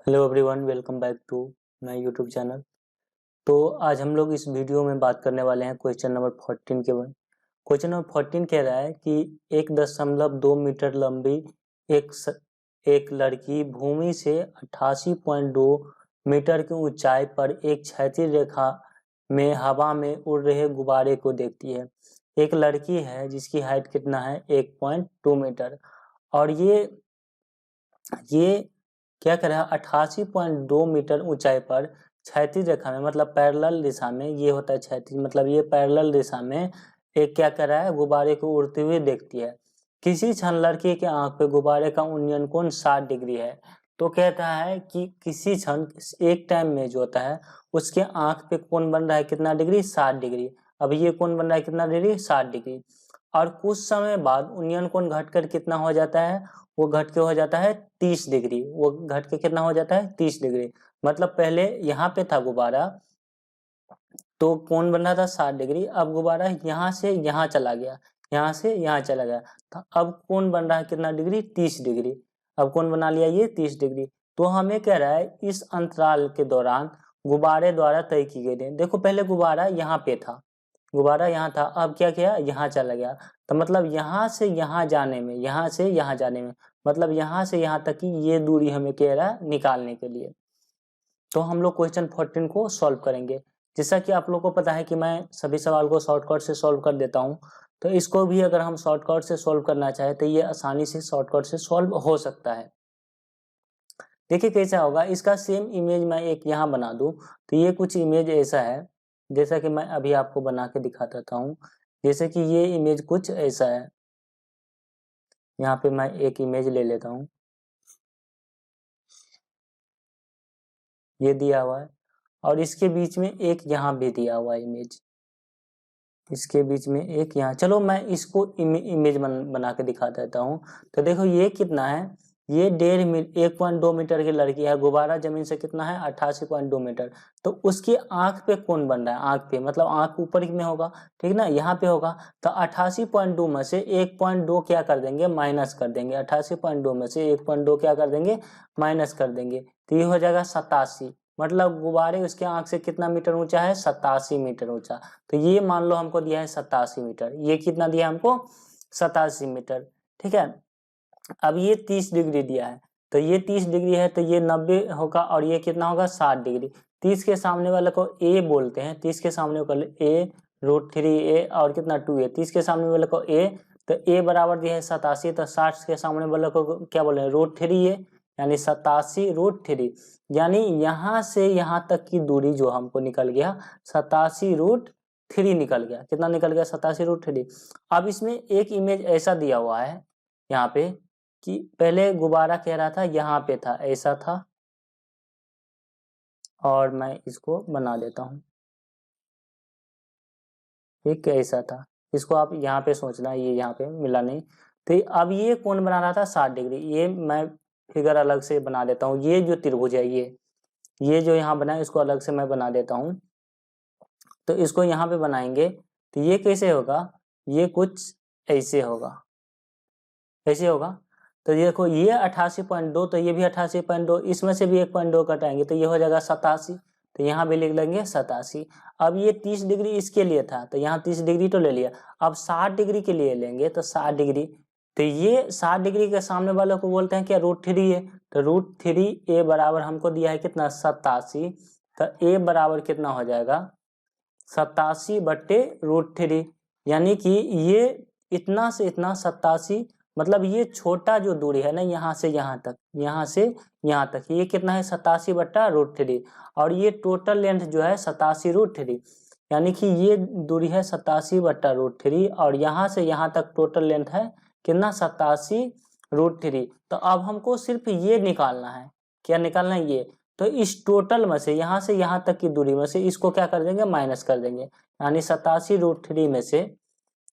Hello everyone, welcome back to my YouTube channel. तो आज हम लोग इस वीडियो में बात करने वाले हैं क्वेश्चन नंबर 14 के बारे में। क्वेश्चन नंबर 14 कह रहा है कि 1.2 मीटर लंबी एक एक लड़की भूमि से 88.2 मीटर की ऊंचाई पर एक क्षैतिज रेखा में हवा में उड़ रहे गुब्बारे को देखती है। एक लड़की है जिसकी हाइट कितना है 1.2 मीटर, और ये क्या कर रहा है 88.2 मीटर ऊंचाई पर क्षैतिज रेखा में, मतलब पैरेलल दिशा में, ये होता है क्षैतिज, मतलब ये पैरेलल दिशा में एक क्या कर रहा है गुब्बारे को उड़ते हुए देखती है। किसी क्षण लड़की के आंख पे गुब्बारे का उन्नयन कोण 60 डिग्री है। तो कहता है कि किसी क्षण एक टाइम में जो होता है उसके आंख पे कोण बन रहा है कितना डिग्री, 60 डिग्री। अब ये कोण बन रहा है कितना डिग्री, 60 डिग्री। और कुछ समय बाद उन्नयन कोण घटकर कितना हो जाता है, वो घट के हो जाता है 30 डिग्री। वो घट के कितना हो जाता है 30 डिग्री। मतलब पहले यहाँ पे था गुब्बारा तो कोण बन रहा था 60 डिग्री, अब गुब्बारा यहाँ से यहाँ चला गया, यहाँ से यहाँ चला गया, तो अब कोण बन रहा है कितना डिग्री, 30 डिग्री। अब कोण बना लिया ये 30 डिग्री। तो हमें कह रहा है इस अंतराल के दौरान गुब्बारे द्वारा तय की गई रेंज। देखो पहले गुब्बारा यहाँ पे था, गुब्बारा यहाँ था, अब क्या किया यहाँ चला गया। तो मतलब यहाँ से यहाँ जाने में, यहाँ से यहाँ जाने में, मतलब यहाँ से यहाँ तक की ये दूरी हमें कह रहा है निकालने के लिए। तो हम लोग क्वेश्चन 14 को सॉल्व करेंगे। जैसा कि आप लोग को पता है कि मैं सभी सवाल को शॉर्टकट से सॉल्व कर देता हूँ, तो इसको भी अगर हम शॉर्टकट से सॉल्व करना चाहें तो ये आसानी से शॉर्टकट से सॉल्व हो सकता है। देखिए कैसा होगा, इसका सेम इमेज मैं एक यहाँ बना दूं तो ये कुछ इमेज ऐसा है, जैसा कि मैं अभी आपको बना के दिखा देता हूँ। जैसे कि ये इमेज कुछ ऐसा है, यहाँ पे मैं एक इमेज ले लेता हूँ, ये दिया हुआ है, और इसके बीच में एक यहाँ भी दिया हुआ है इमेज, इसके बीच में एक यहाँ। चलो मैं इसको इमेज बना के दिखा देता हूँ। तो देखो ये कितना है, ये 1.2 मीटर की लड़की है, गुब्बारा जमीन से कितना है 88.2 मीटर। तो उसकी आंख पे कौन बन रहा है, आंख पे मतलब आंख ऊपर में होगा, ठीक ना, यहाँ पे होगा। तो 88.2 में से 1.2 क्या कर देंगे, माइनस कर देंगे। 88.2 में से 1.2 क्या कर देंगे, माइनस कर देंगे। तो ये हो जाएगा 87, मतलब गुब्बारे उसके आंख से कितना मीटर ऊंचा है, 87 मीटर ऊंचा। तो ये मान लो हमको दिया है 87 मीटर, ये कितना दिया हमको 87 मीटर, ठीक है। अब ये 30 डिग्री दिया है, तो ये 30 डिग्री है तो ये 90 होगा, और ये कितना होगा 60 डिग्री। 30 के सामने वाले को ए बोलते हैं, 30 के सामने वाले ए √3a, और कितना 2a, 30 के सामने वाले को ए, तो ए बराबर दिया है 87, तो 60 के सामने वाले को क्या बोले हैं √3a, यानी 87√3। यानी यहाँ से यहाँ तक की दूरी जो हमको निकल गया 87√3 निकल गया। कितना निकल गया, 87√3। अब इसमें एक इमेज ऐसा दिया हुआ है यहाँ पे कि पहले गुब्बारा कह रहा था यहाँ पे था, ऐसा था, और मैं इसको बना देता हूँ, ये कैसा था, इसको आप यहाँ पे सोचना, ये यहाँ पे मिला नहीं। तो अब ये कौन बना रहा था 60 डिग्री, ये मैं फिगर अलग से बना देता हूँ। ये जो त्रिभुज है ये जो यहाँ बना है इसको अलग से मैं बना देता हूँ। तो इसको यहाँ पे बनाएंगे तो ये कैसे होगा, ये कुछ ऐसे होगा, ऐसे होगा। तो ये देखो ये 88.2, तो ये भी 88.2, इसमें से भी 1.2 कटाएंगे तो ये हो जाएगा 87, तो यहाँ भी लिख लेंगे 87। अब ये 30 डिग्री इसके लिए था तो यहाँ 30 डिग्री तो ले लिया। अब 60 डिग्री के लिए लेंगे तो 60 डिग्री, तो ये 60 डिग्री के सामने वालों को बोलते हैं क्या, √3 है। तो √3a बराबर हमको दिया है कितना 87, तो a बराबर कितना हो जाएगा 87/√3। यानी कि ये इतना से इतना 87, मतलब ये छोटा जो दूरी है ना यहाँ से यहाँ तक, यहाँ से यहाँ तक, ये कितना है 87/√3, और ये टोटल लेंथ जो है 87√3, यानी कि ये दूरी है 87/√3, और यहाँ से यहाँ तक टोटल लेंथ है कितना 87√3। तो अब हमको सिर्फ ये निकालना है, क्या निकालना है ये। तो इस टोटल में से यहाँ तक की दूरी में से इसको क्या कर देंगे, माइनस कर देंगे, यानी 87√3 में से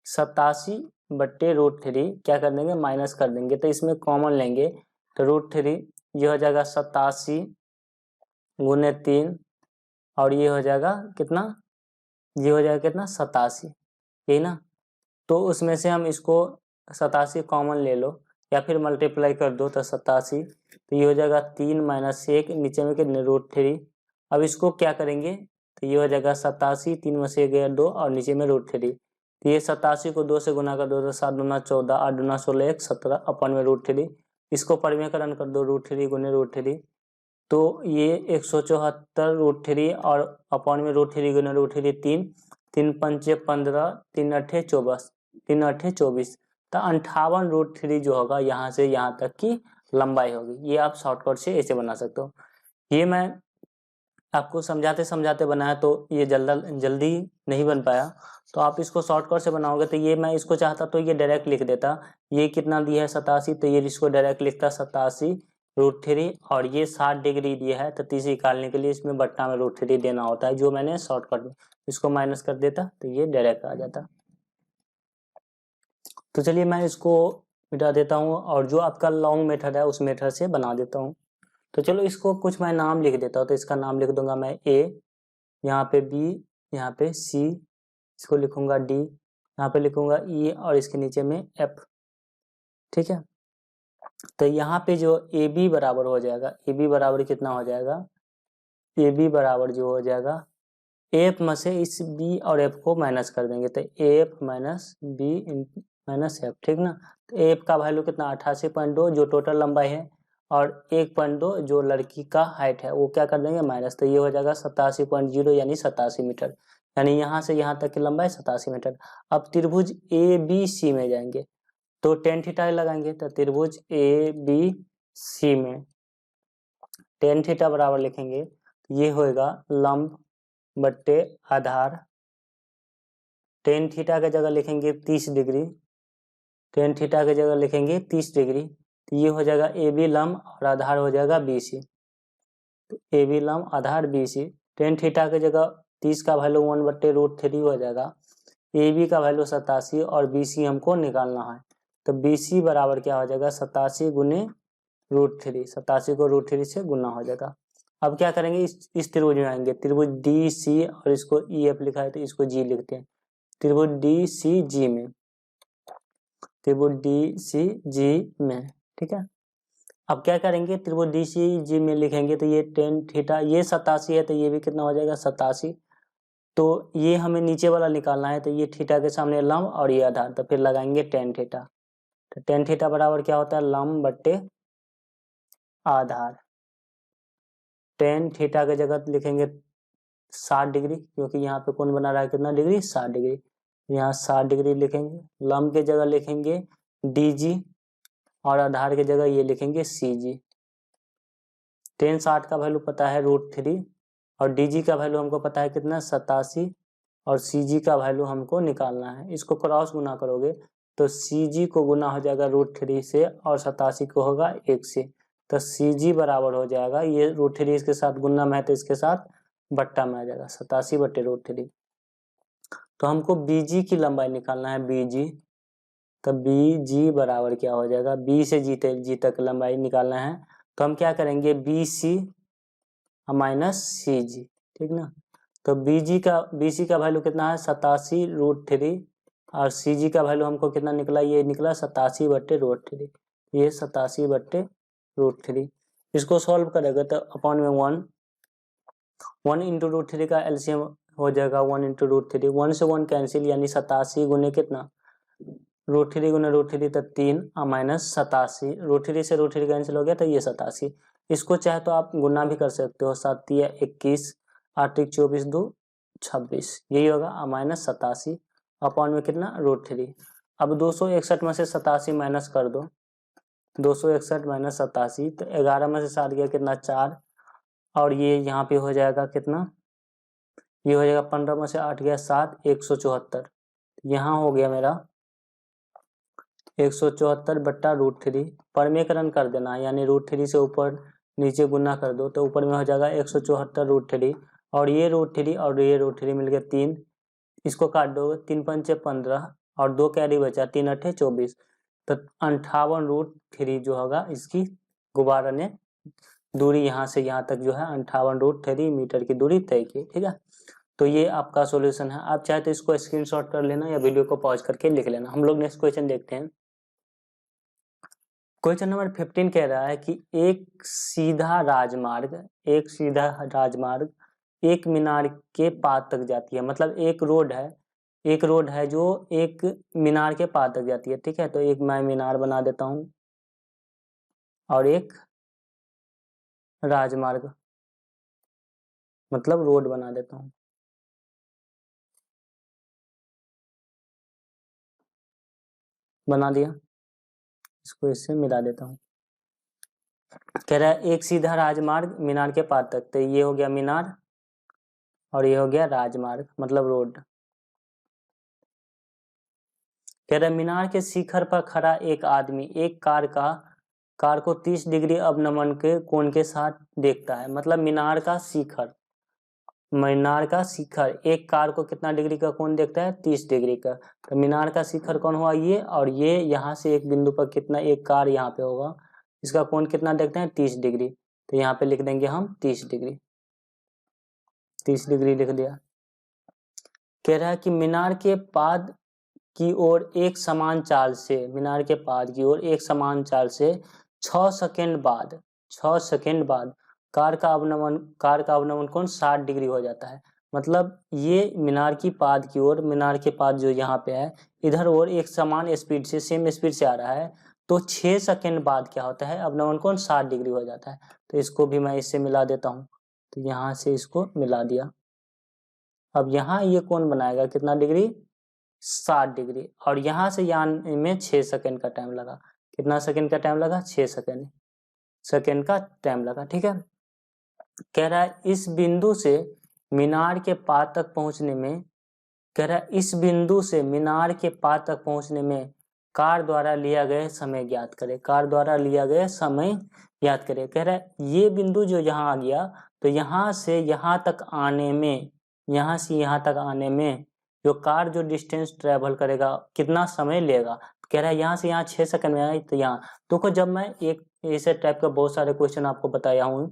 87/√3 क्या कर देंगे, माइनस कर देंगे। तो इसमें कॉमन लेंगे तो √3, ये हो जाएगा 87 गुने 3, और ये हो जाएगा कितना, ये हो जाएगा कितना 87, यही ना। तो उसमें से हम इसको 87 कॉमन ले लो, या फिर मल्टीप्लाई कर दो तो 87, तो ये हो जाएगा 3 - 1, नीचे में कितने √3। अब इसको क्या करेंगे तो ये हो जाएगा 87, 3 में से 1 गया 2 और नीचे में √3। तो ये 87 को 2 से गुना कर दो तो 7 दूना 14, 8 दूना 16, 1 17 अपन में √3। इसको परिमेयकरण कर दो √3 गुने √3, तो ये 174 √3 और अपन में √3 गुने √3 3, 3 पंचे 15, 3 अट्ठे 24, 3 अट्ठे 24, तो 58 √3 जो होगा यहाँ से यहाँ तक की लंबाई होगी। ये आप शॉर्टकट से ऐसे बना सकते हो। ये मैं आपको समझाते समझाते बनाया तो ये जल्दी नहीं बन पाया, तो आप इसको शॉर्टकट से बनाओगे तो ये मैं इसको चाहता तो ये डायरेक्ट लिख देता। ये कितना दिया है 87, तो ये इसको डायरेक्ट लिखता 87 √3 और ये 60 डिग्री दिया है, तो 30 निकालने के लिए इसमें बट्टा में √3 देना होता है, जो मैंने शॉर्टकट में इसको माइनस कर देता तो ये डायरेक्ट आ जाता। तो चलिए मैं इसको मिटा देता हूँ और जो आपका लॉन्ग मेथड है उस मेथड से बना देता हूँ। तो चलो इसको कुछ मैं नाम लिख देता हूँ, तो इसका नाम लिख दूंगा मैं A, यहाँ पे B, यहाँ पे C, इसको लिखूंगा D, यहाँ पे लिखूंगा E और इसके नीचे में F। ठीक है, तो यहाँ पे जो AB बराबर हो जाएगा, AB बराबर कितना हो जाएगा, AB बराबर जो हो जाएगा F में से इस B और F को माइनस कर देंगे, तो F - B - F। ठीक ना, तो F का वैल्यू कितना 88.2 जो टोटल लंबाई है, और 1.2 जो लड़की का हाइट है वो क्या कर देंगे माइनस, तो ये हो जाएगा 87.0 यानी 87 मीटर, यानी यहाँ से यहाँ तक की लंबाई 87 मीटर। अब त्रिभुज ABC में जाएंगे तो tan थीटा लगाएंगे, तो त्रिभुज ABC में tan थीटा बराबर लिखेंगे, ये होगा लंब बट्टे आधार, tan थीटा की जगह लिखेंगे 30 डिग्री, tan थीटा की जगह लिखेंगे 30 डिग्री, तो ये हो जाएगा AB लंब और आधार हो जाएगा BC, तो AB लंब आधार BC, tan थीटा की जगह 30 का वैल्यू 1/√3 हो जाएगा, AB का वैल्यू 87 और BC हमको निकालना है, तो BC बराबर क्या हो जाएगा 87 गुने √3, 87 को √3 से गुना हो जाएगा। अब क्या करेंगे इस त्रिभुज में आएंगे, त्रिभुज DC और इसको EF लिखा है तो इसको G लिखते हैं, त्रिभुज DCG में, त्रिभुज DCG में। ठीक है, अब क्या करेंगे त्रिभुज DCG में लिखेंगे तो ये tan थीटा, ये 87 है तो ये भी कितना हो जाएगा 87, तो ये हमें नीचे वाला निकालना है, तो ये थीटा के सामने लंब और ये आधार, तो फिर लगाएंगे tan थीटा, तो tan थीटा बराबर क्या होता है लंब बट्टे आधार, tan थीटा की जगह लिखेंगे 60 डिग्री, क्योंकि यहाँ पे कौन बना रहा है कितना डिग्री 60 डिग्री, यहाँ 60 डिग्री लिखेंगे, लंब की जगह लिखेंगे DG और आधार की जगह ये लिखेंगे CG। tan 60 का वैल्यू पता है √3 और DG का वैल्यू हमको पता है कितना 87 और CG का वैल्यू हमको निकालना है, इसको क्रॉस गुना करोगे तो CG को गुना हो जाएगा √3 से और 87 को होगा 1 से, तो CG बराबर हो जाएगा, ये √3 इसके साथ गुना में है तो इसके साथ बट्टा में आ जाएगा 87/√3। तो हमको BG की लंबाई निकालना है BG, तो BG बराबर क्या हो जाएगा, B से G तक लंबाई निकालना है, तो हम क्या करेंगे BC - CG। ठीक ना, तो BC का वैल्यू कितना है 87√3 और CG का वैल्यू हमको कितना निकला, ये निकला 87/√3, ये 87/√3। इसको सॉल्व करेगा तो अपॉन में 1 इंटू √3 का एलसीएम हो जाएगा 1 इंटू √3, 1 से 1 कैंसिल यानी 87 गुने कितना √3 गुने √3 तो 3 माइनस 87, √3 से √3 कैंसिल हो गया तो ये 87। इसको चाहे तो आप गुना भी कर सकते हो, 7 या 21, 8 24 2 26, यही होगा माइनस 87 अपॉन में कितना √3। अब 261 में से 87 माइनस कर दो, 261 माइनस 87, तो 11 में से 7 गया कितना 4, और ये यहाँ पे हो जाएगा कितना, ये हो जाएगा 15 में से 8 गया 7, 174, यहाँ हो गया मेरा 174/√3, परिमेयकरण कर देना यानी √3 से ऊपर नीचे गुना कर दो तो ऊपर में हो जाएगा 174√3 और ये √3 और ये √3 मिल गया 3, इसको काट दो 3 पंचे 15 और 2 कैरी बचा 3 अट्ठे 24, तो 58√3 जो होगा इसकी गुब्बारा ने दूरी यहाँ से यहाँ तक जो है 58√3 मीटर की दूरी तय की। ठीक है, तो ये आपका सॉल्यूशन है, आप चाहे तो इसको स्क्रीनशॉट कर लेना या वीडियो को पॉज करके लिख लेना। हम लोग नेक्स्ट क्वेश्चन देखते हैं। क्वेश्चन नंबर 15 कह रहा है कि एक सीधा राजमार्ग एक मीनार के पार तक जाती है। मतलब एक रोड है जो एक मीनार के पार तक जाती है। ठीक है, तो एक मैं मीनार बना देता हूं और एक राजमार्ग मतलब रोड बना देता हूं। बना दिया, इसको इससे मिला देता हूं। कह रहा है एक सीधा राजमार्ग मीनार के पार तक, तो ये हो गया मीनार और ये हो गया राजमार्ग मतलब रोड। कह रहा है मीनार के शिखर पर खड़ा एक आदमी एक कार को 30 डिग्री अवनमन के कोण के साथ देखता है। मतलब मीनार का शिखर एक कार को कितना डिग्री का कोण देखता है, 30 डिग्री का। तो मीनार का शिखर कौन हुआ, ये, और ये यहाँ से एक बिंदु पर कितना, एक कार यहाँ पे होगा, इसका कोण कितना देखते हैं, 30 डिग्री। तो यहाँ पे लिख देंगे हम 30 डिग्री, 30 डिग्री लिख दिया। कह रहा है कि मीनार के पाद की ओर एक समान चाल से 6 सेकंड बाद कार का अवनमन कोण 60 डिग्री हो जाता है। मतलब ये मीनार के पाद जो यहाँ पे है इधर और एक समान स्पीड से सेम स्पीड से आ रहा है, तो 6 सेकंड बाद क्या होता है, अवनमन कोण 60 डिग्री हो जाता है। तो इसको भी मैं इससे मिला देता हूँ, तो यहाँ से इसको मिला दिया। अब यहाँ ये कोण बनाएगा कितना डिग्री, 60 डिग्री, और यहाँ से यहाँ में 6 सेकंड का टाइम लगा। कितना सेकंड का टाइम लगा, 6 सेकंड का टाइम लगा। ठीक है, कह रहा है इस बिंदु से मीनार के पार तक पहुंचने में कार द्वारा लिया गया समय ज्ञात करें। कह रहा है ये बिंदु जो यहाँ आ गया, तो यहाँ से यहाँ तक आने में जो कार जो डिस्टेंस ट्रेवल करेगा कितना समय लेगा। कह रहा है यहाँ से यहाँ 6 सेकंड में आए, तो यहाँ देखो, जब मैं एक ऐसे टाइप का बहुत सारे क्वेश्चन आपको बताया हूँ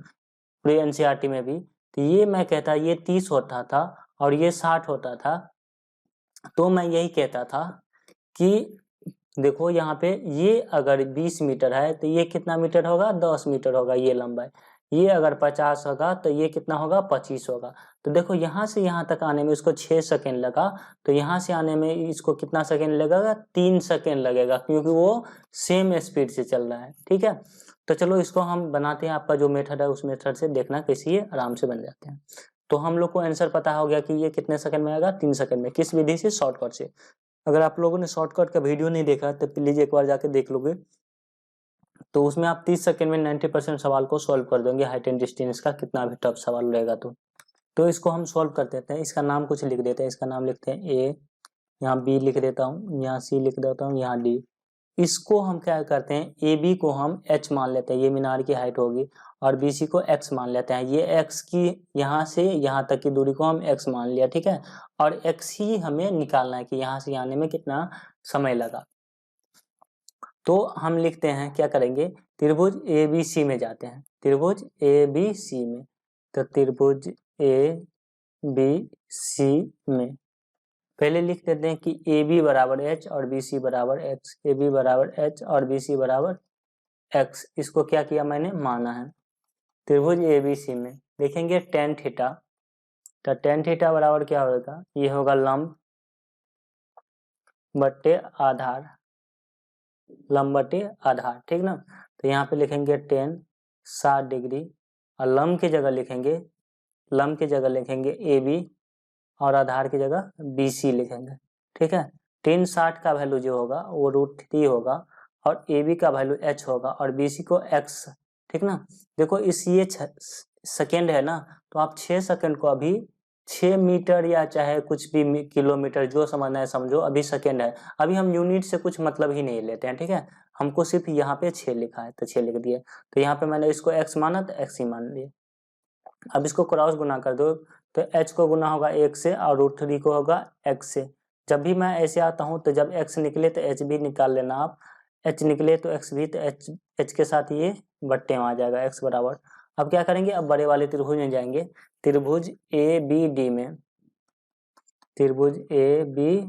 प्री एनसीईआरटी में भी, तो ये मैं कहता ये 30 होता था और ये 60 होता था, तो मैं यही कहता था कि देखो यहाँ पे ये अगर 20 मीटर है तो ये कितना मीटर होगा, 10 मीटर होगा ये लंबाई। ये अगर 50 होगा तो ये कितना होगा, 25 होगा। तो देखो यहाँ से यहाँ तक आने में इसको 6 सेकंड लगा, तो यहाँ से आने में इसको कितना सेकंड लगेगा, 3 सेकंड लगेगा, क्योंकि वो सेम स्पीड से चल रहा है। ठीक है, तो चलो इसको हम बनाते हैं। आपका जो मेथड है उस मेथड से देखना कैसे ये आराम से बन जाते हैं। तो हम लोग को आंसर पता हो गया कि ये कितने सेकंड में आएगा, 3 सेकंड में। किस विधि से, शॉर्टकट से। अगर आप लोगों ने शॉर्टकट का वीडियो नहीं देखा तो प्लीज एक बार जाके देख लोगे, तो उसमें आप 30 सेकंड में 90% सवाल को सॉल्व कर देंगे, हाइट एंड डिस्टेंस का कितना भी टफ सवाल रहेगा। तो इसको हम सॉल्व कर देते हैं। इसका नाम कुछ लिख देते हैं, इसका नाम लिखते हैं ए, यहाँ बी लिख देता हूँ, यहाँ सी लिख देता हूँ, यहाँ डी। इसको हम क्या करते हैं, ए बी को हम एच मान लेते हैं, ये मीनार की हाइट होगी, और बी सी को एक्स मान लेते हैं। ये एक्स की यहाँ से यहाँ तक की दूरी को हम एक्स मान लिया। ठीक है, और एक्स ही हमें निकालना है कि यहाँ से आने में कितना समय लगा। तो हम लिखते हैं, क्या करेंगे, त्रिभुज ए बी सी में जाते हैं, त्रिभुज ए बी सी में। तो त्रिभुज ए बी सी में पहले लिख देते हैं कि ए बी बराबर एच और बी सी बराबर एक्स, ए बी बराबर एच और बी सी बराबर एक्स। इसको क्या किया मैंने, माना है। त्रिभुज ए बी सी में देखेंगे टेन थीटा, तो टेन थीटा बराबर क्या होगा, ये होगा लंब बट्टे आधार, लंब बट्टे आधार। ठीक ना, तो यहाँ पे लिखेंगे टेन 60 डिग्री, और लंब की जगह लिखेंगे ए बी, और आधार की जगह बी सी लिखेंगे। ठीक है, टेन 60 का वैल्यू जो होगा वो √3 होगा, और ए बी का वैल्यू एच होगा, और बी सी को एक्स। ठीक ना, देखो इस ये सेकेंड है ना, तो आप 6 सेकेंड को अभी 6 मीटर या चाहे कुछ भी किलोमीटर जो समझना है समझो, अभी सेकेंड है, अभी हम यूनिट से कुछ मतलब ही नहीं लेते हैं। ठीक है, हमको सिर्फ यहाँ पे 6 लिखा है तो 6 लिख दिए। तो यहाँ पे मैंने इसको एक्स माना तो एक्स ही मान लिए। अब इसको क्रॉस गुना कर दो, तो h को गुना होगा 1 से और √3 को होगा x से। जब भी मैं ऐसे आता हूँ तो जब x निकले तो h भी निकाल लेना आप, h निकले तो x भी, तो h के साथ ये बट्टे में आ जाएगा x बराबर। अब क्या करेंगे, अब बड़े वाले त्रिभुज में जाएंगे, त्रिभुज ए बी डी में, त्रिभुज ए बी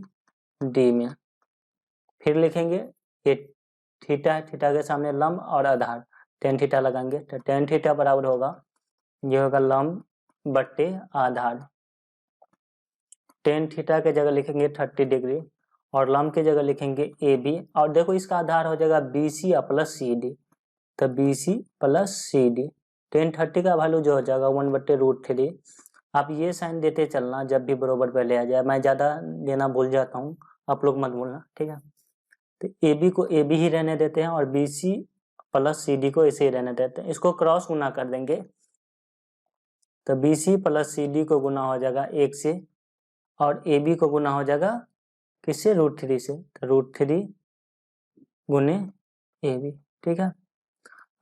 डी में फिर लिखेंगे ये थीटा है, थीटा के सामने लंब और आधार, टेन थीटा लगाएंगे तो टेन थीटा बराबर होगा, ये होगा लंब बट्टे आधार। टेन थीटा के जगह लिखेंगे 30 डिग्री और लंब के जगह लिखेंगे ए बी, और देखो इसका आधार हो जाएगा B C plus C D, तो B C plus C D. Ten 30 का वैल्यू जो हो जाएगा 1/√3। आप ये साइन देते चलना जब भी बराबर पहले आ जाए, मैं ज़्यादा देना भूल जाता हूँ, आप लोग मत भूलना, ठीक है। तो ए बी को ए बी ही रहने देते हैं और B C plus C D को ऐसे ही रहने देते हैं। इसको क्रॉस गुना कर देंगे तो B C plus C D को गुना हो जाएगा 1 से और ए बी को गुना हो जाएगा किससे, √3 से, तो √3 गुने ए बी, ठीक है।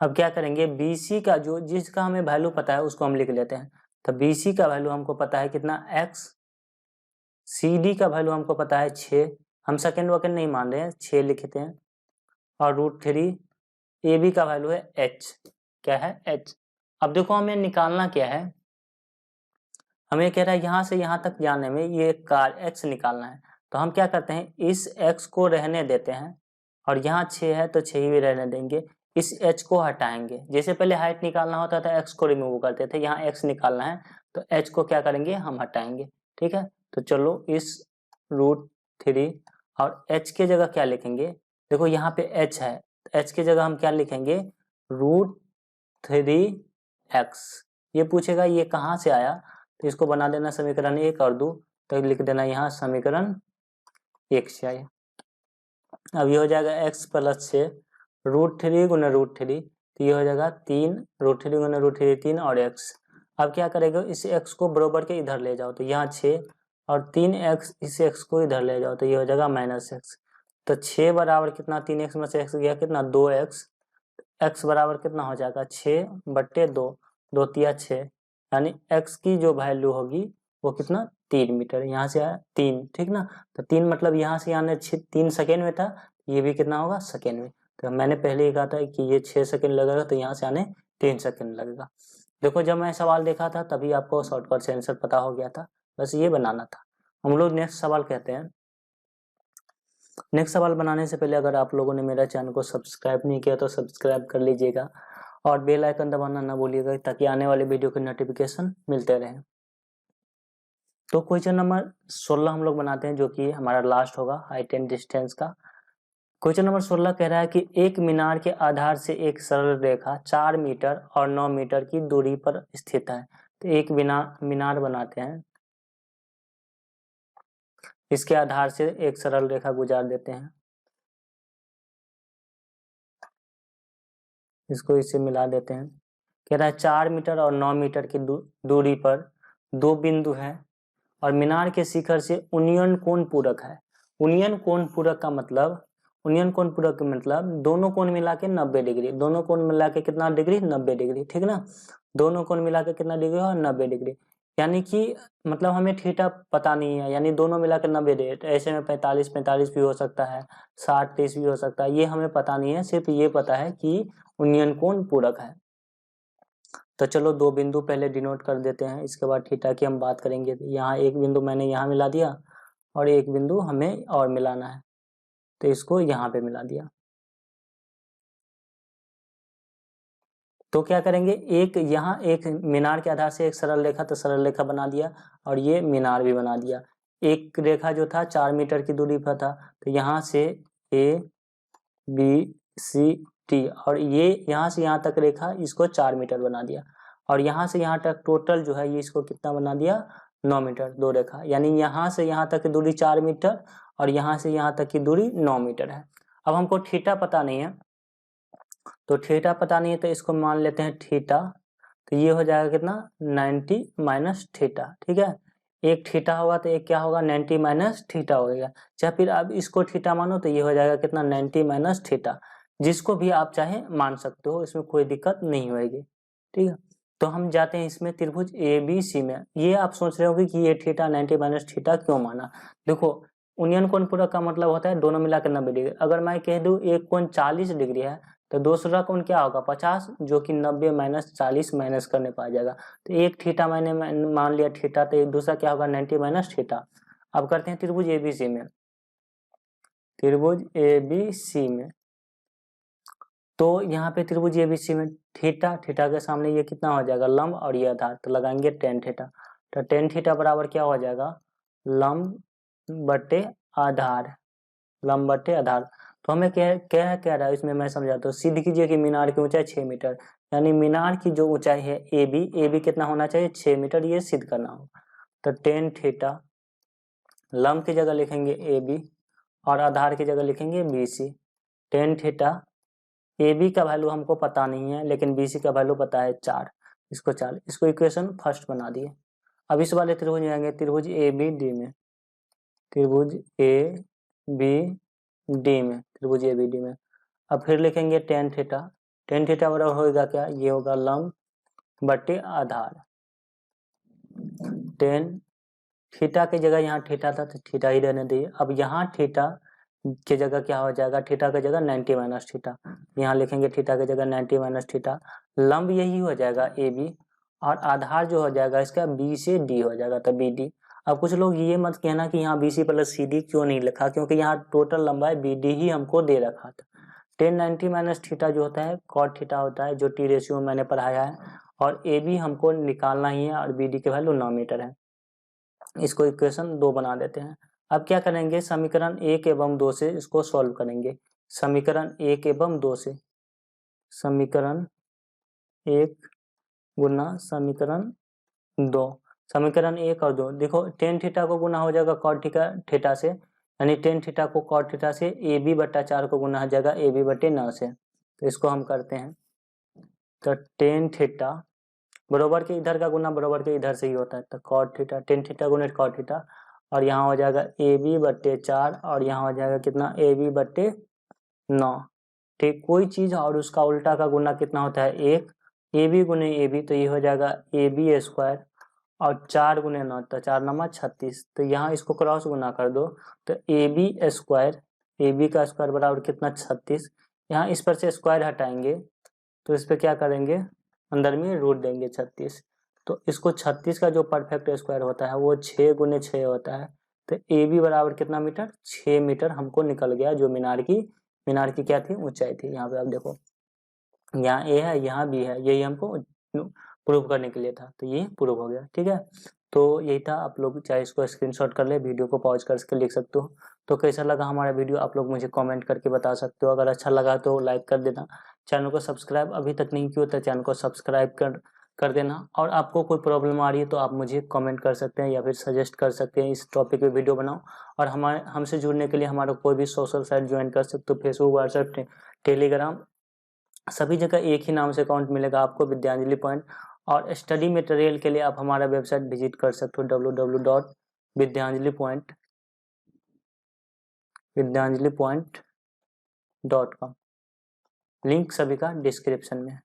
अब क्या करेंगे, बी सी का जो जिसका हमें वैल्यू पता है उसको हम लिख लेते हैं। तो बी सी का वैल्यू हमको पता है कितना x, सी डी का वैल्यू हमको पता है 6, हम सेकेंड वकेंड नहीं मान रहे हैं, 6 लिखते हैं, और √3 ए बी का वैल्यू है h, क्या है h। अब देखो हमें निकालना क्या है, हमें कह रहा है यहाँ से यहाँ तक जाने में ये कार x निकालना है। तो हम क्या करते हैं, इस x को रहने देते हैं और यहाँ 6 है तो 6 ही भी रहने देंगे, इस h को हटाएंगे। जैसे पहले हाइट निकालना होता था x को रिमूव करते थे, यहाँ x निकालना है तो h को क्या करेंगे, हम हटाएंगे, ठीक है। तो चलो इस √3 और h के जगह क्या लिखेंगे, देखो यहाँ पे h है, h के जगह हम क्या लिखेंगे, √3x। ये पूछेगा ये कहाँ से आया, तो इसको बना देना समीकरण 1 और 2, तो लिख देना यहाँ समीकरण 1 से आया। अब ये हो जाएगा x प्लस 6 √3 गुना √3, तो ये हो जाएगा 3 √3 गुना √3 3 और x। अब क्या करेगा, इस x को बराबर के इधर ले जाओ तो यहाँ 6 और 3x, इस x को इधर ले जाओ तो ये हो जाएगा -x। तो 6 बराबर कितना, 3x में से x गया कितना, 2x, x बराबर कितना हो जाएगा 6/2, 2 तिया 6, यानी x की जो वैल्यू होगी वो कितना, 3 मीटर, यहाँ से आया 3, ठीक ना। तो 3 मतलब यहाँ से आने 3 सेकेंड में था, ये भी कितना होगा, सेकेंड में। तो मैंने पहले ही कहा था कि ये 6 सेकेंड लगेगा, तो यहाँ से आने 3 सेकेंड लगेगा। देखो जब मैं सवाल देखा था तभी आपको शॉर्टकट से आंसर पता हो गया था, बस ये बनाना था। हम लोग नेक्स्ट सवाल कहते हैं। नेक्स्ट सवाल बनाने से पहले अगर आप लोगों ने मेरा चैनल को सब्सक्राइब नहीं किया तो सब्सक्राइब कर लीजिएगा और बेल आइकन दबाना ना भूलिएगा, ताकि आने वाले वीडियो के नोटिफिकेशन मिलते रहें। तो क्वेश्चन नंबर 16 हम लोग बनाते हैं, जो कि हमारा लास्ट होगा हाइट एंड डिस्टेंस का। क्वेश्चन नंबर 16 कह रहा है कि एक मीनार के आधार से एक सरल रेखा 4 मीटर और 9 मीटर की दूरी पर स्थित है। तो एक मीनार बनाते हैं, इसके आधार से एक सरल रेखा गुजार देते हैं, इसको इससे मिला देते हैं। कह रहा है 4 मीटर और 9 मीटर की दूरी पर 2 बिंदु हैं और मीनार के शिखर से उन्नयन कोण पूरक है। उन्नयन कोण पूरक का मतलब, उन्नयन कोण पूरक का मतलब दोनों कोण मिला के 90 डिग्री, दोनों कोण मिला के कितना डिग्री, 90 डिग्री, ठीक ना। दोनों कोण मिला के कितना डिग्री हो, 90 डिग्री। यानी कि मतलब हमें थीटा पता नहीं है, यानी दोनों मिला के 90 डिग्री, ऐसे में 45 भी हो सकता है, 60 भी हो सकता है, ये हमें पता नहीं है, सिर्फ ये पता है कि उन्नयन कोण पूरक है। तो चलो 2 बिंदु पहले डिनोट कर देते हैं, इसके बाद थीटा की हम बात करेंगे। यहाँ एक बिंदु मैंने यहाँ मिला दिया और एक बिंदु हमें और मिलाना है, तो इसको यहाँ पे मिला दिया। तो क्या करेंगे, एक यहाँ एक मीनार के आधार से एक सरल रेखा, तो सरल रेखा बना दिया और ये मीनार भी बना दिया। एक रेखा जो था 4 मीटर की दूरी पर था, तो यहाँ से A B C T और ये यहाँ से यहाँ तक रेखा, इसको 4 मीटर बना दिया और यहाँ से यहाँ तक टोटल जो है ये इसको कितना बना दिया, 9 मीटर, 2 रेखा, यानी यहाँ से यहाँ तक की दूरी 4 मीटर और यहाँ से यहाँ तक की दूरी 9 मीटर है। अब हमको थीटा पता नहीं है, तो थीटा पता नहीं है तो इसको मान लेते हैं थीटा, तो ये हो जाएगा कितना, 90 माइनस थीटा, ठीक है। एक थीटा होगा तो एक क्या होगा, 90 माइनस थीटा हो गया। चाहे फिर आप इसको थीटा मानो तो ये हो जाएगा कितना, 90 माइनस थीटा। जिसको भी आप चाहे मान सकते हो, इसमें कोई दिक्कत नहीं होगी, ठीक है। तो हम जाते हैं इसमें त्रिभुज ABC में। ये आप सोच रहे होंगे कि ये थीटा 90 माइनस थीटा क्यों माना। देखो उन्नयन कोण पूरक का मतलब होता है दोनों मिलाकर 90 डिग्री। अगर मैं कह दूं एक कोण 40 डिग्री है तो दूसरा कोण क्या होगा, 50, जो कि 90 माइनस 40 माइनस करने पर आ जाएगा। तो एक थीटा मैंने मान लिया थीटा, तो एक दूसरा क्या होगा, 90 माइनस थीटा। अब करते हैं त्रिभुज ABC में। त्रिभुज ABC में तो यहाँ पे त्रिभुज एबीसी में थीटा, थीटा के सामने ये कितना हो जाएगा लंब और ये आधार, तो लगाएंगे टेन थीटा। तो टेन थीटा बराबर क्या हो जाएगा लंब बटे आधार, लंब बटे आधार। तो हमें क्या कह रहा है इसमें, मैं समझाता हूँ। सिद्ध कीजिए कि मीनार की ऊंचाई 6 मीटर, यानी मीनार की जो ऊंचाई है ए बी कितना होना चाहिए 6 मीटर, ये सिद्ध करना होगा। तो टेन थीटा, लंब की जगह लिखेंगे ए बी और आधार की जगह लिखेंगे B C. Tan theta, A B का वैल्यू हमको पता नहीं है लेकिन बी सी का वैल्यू पता है 4, इसको इक्वेशन फर्स्ट बना दिए। अब इस वाले त्रिभुज में आएंगे, त्रिभुज ए बी डी में, त्रिभुज ए बी डी में, त्रिभुज ए बी डी में। अब फिर लिखेंगे टेन थीटा, टेन थीटा बराबर होगा क्या, ये होगा लंब बटे आधार। टेन थीटा की जगह यहाँ थीटा था तो थीटा ही रहने दिए। अब यहाँ थीटा की जगह क्या हो जाएगा, थीटा की जगह 90 माइनस थीटा, यहाँ लिखेंगे थीटा की जगह 90 माइनस थीटा। लंब यही हो जाएगा ए बी और आधार जो हो जाएगा इसका बी से डी हो जाएगा, तो बी डी। अब कुछ लोग ये मत कहना कि यहाँ B C plus C D क्यों नहीं लिखा, क्योंकि यहाँ टोटल लंबाई बी डी ही हमको दे रखा था। टेन 90 माइनस थीटा जो होता है कॉट थीटा होता है, जो टी रेशियो मैंने पढ़ाया है, और ए बी हमको निकालना ही है और बी डी के वैल्यू 9 मीटर है। इसको इक्वेशन 2 बना देते हैं। अब क्या करेंगे, समीकरण 1 एवं 2 से इसको सॉल्व करेंगे। समीकरण 1 एवं 2 से, समीकरण 1 गुना समीकरण 2, समीकरण 1 और 2 देखो, टेन थीटा को गुना हो जाएगा कॉट थीटा से, यानी टेन थीटा को कॉट थीटा से ए बी बट्टा 4 को गुना हो जाएगा ए बी बटे 9 से। तो इसको हम करते हैं, तो टेन थीटा बराबर के इधर का गुना बराबर के इधर से ही होता है, तो कॉट थीटा, टेन थीटा गुना कॉट थीटा, और यहाँ हो जाएगा ए बी बट्टे 4 और यहाँ हो जाएगा कितना ए बी बट्टे 9। ठीक, कोई चीज और उसका उल्टा का गुना कितना होता है 1, ए बी गुने ए बी, तो ये हो जाएगा ए बी स्क्वायर और 4 गुने 9, तो 4 9 36। तो यहाँ इसको क्रॉस गुना कर दो, तो A B square, A B का स्क्वायर बराबर कितना 36। यहाँ इस पर से स्क्वायर हटाएंगे तो इस पर क्या करेंगे, अंदर में रूट देंगे 36। तो इसको 36 का जो परफेक्ट स्क्वायर होता है वो 6 गुने 6 होता है। तो ए बी बराबर कितना मीटर, 6 मीटर हमको निकल गया, जो मीनार की क्या थी ऊंचाई थी। यहाँ पे आप देखो, यहाँ ए है यहाँ बी है, यही हमको प्रूव करने के लिए था, तो ये प्रूव हो गया। ठीक है, तो यही था। आप लोग चाहे इसको स्क्रीनशॉट कर ले, वीडियो को पॉज करके लिख सकते हो। तो कैसा लगा हमारा वीडियो आप लोग मुझे कमेंट करके बता सकते हो। अगर अच्छा लगा तो लाइक कर देना, चैनल को सब्सक्राइब अभी तक नहीं किया तो चैनल को सब्सक्राइब कर देना। और आपको कोई प्रॉब्लम आ रही है तो आप मुझे कमेंट कर सकते हैं या फिर सजेस्ट कर सकते हैं इस टॉपिक पे वीडियो बनाओ। और हमसे जुड़ने के लिए हमारा कोई भी सोशल साइट ज्वाइन कर सकते हो, फेसबुक, व्हाट्सएप, टेलीग्राम, सभी जगह एक ही नाम से अकाउंट मिलेगा आपको, विद्यांजलि पॉइंट। और स्टडी मटेरियल के लिए आप हमारा वेबसाइट विजिट कर सकते हो www.vidyanjalipoint.com। लिंक सभी का डिस्क्रिप्शन में है।